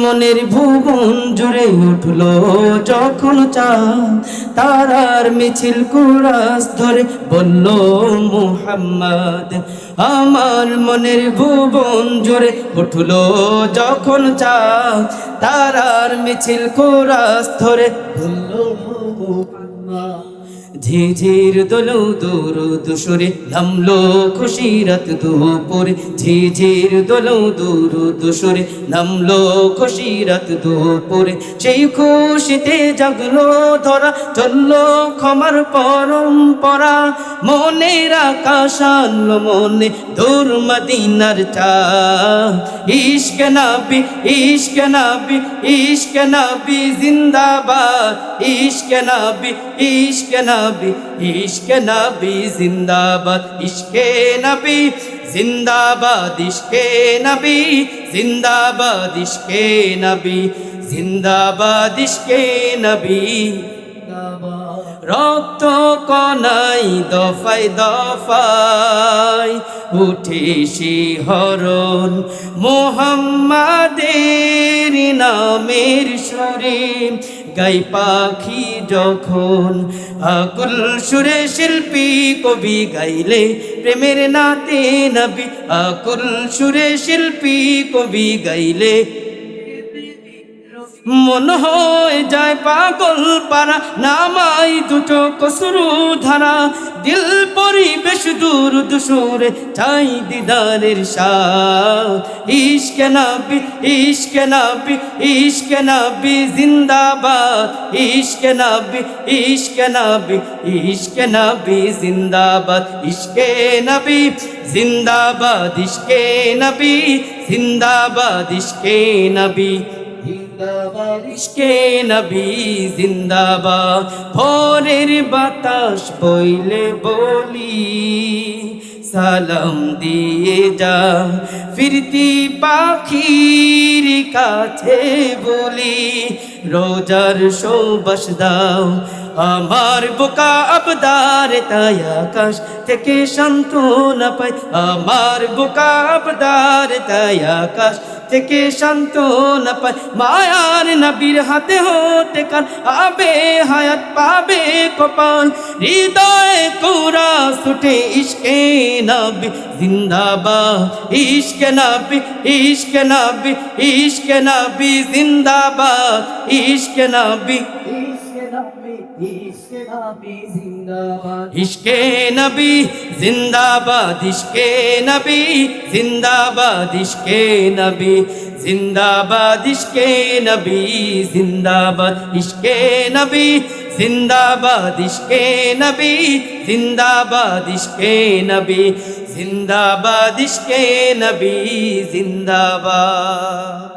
মনের ভুবন জুড়ে উঠলো যখন চাঁদ, তারার মিছিল কুরাস ধরে বলল মুহাম্মদ। আমার মনের ভুবন জুড়ে উঠলো যখন চাঁদ, তারার মিছিল কুরাস ধরে বলল মুহাম্মদ। ঝিঝির দোলো দুরুদ সুরে নামলো খুশিরাত দুপুরে, ঝিঝির দোলো দুরুদ সুরে নামলো খুশিরাত দুপুরে। সেই খুশিতে জাগলো ধরা, চললো ক্ষমার পরম্পরা। মনের আকাশ আনলো মনে দূর মদিনার চাঁদ। ইশকে নবী, ইশকে নবী, ইশকে নবী জিন্দাবাদ। ইশকে নবী, ইশকে নবী, ইশকে নবী জিন্দাবাদ। ইশকে নবী জিন্দাবাদ, ইশকে নবী জিন্দাবাদ। ইশকে নবী জিন্দাবাদ, ইশকে নবী রক্ত কনাই দফায় দফায় উঠে শিহরণ মুহাম্মাদের নামের সুরে। গাই পাখি যখন আকুল সুরে, শিল্পী কবি গাইলে প্রেমের নাতে নবী। আকুল সুরে শিল্পী কবি গাইলে মন হয়ে যায় পাগল পারা, নামাই দুটো কসরু ধারা। দিল পরিবেশ দূর দুসুরে চাই দিদারের শাহ। ইশকে নবী, ইশকে নবী, ইশকে নবী জিন্দাবাদ। ইশকে নবী, ইশকে নবী, ইশকে নবী জিন্দাবাদ। ইশকে নবী জিন্দাবাদ, ইশকে নবী জিন্দাবাদ। ইশকে নবী জিন্দাবাদ, ইশকে নবী জিন্দাবাদ। ভোরের বাতাস বইলে বলি সালাম দিয়ে যা, ফিরতি পাখির কাছে বলি রোজার সুবাস দাও। আমার বোকা আবদার তাই আকাশ থেকে সান্ত্বনা পাই। আমার বোকা আবদার তাই আকাশ থেকে সান্ত্বনা পাই। মায়ার নবীর হাতে হতে কাল আবে হায়াত পাবে কপাল। হৃদয়ে কুরাস উঠে ইশকে নবী জিন্দাবাদ। ইশকে নবী, ইশকে নবী, ইশকে নবী জিন্দাবাদ। ইশকে নবী, ইশকে নবী জিন্দাবাদ। ইশকে নবী জিন্দাবাদ। ইশকে নবী জিন্দাবাদ। ইশকে নবী জিন্দাবাদ। ইশকে নবী জিন্দাবাদ। ইশকে নবী জিন্দাবাদ। ইশকে নবী জিন্দাবাদ। ইশকে নবী জিন্দাবাদ।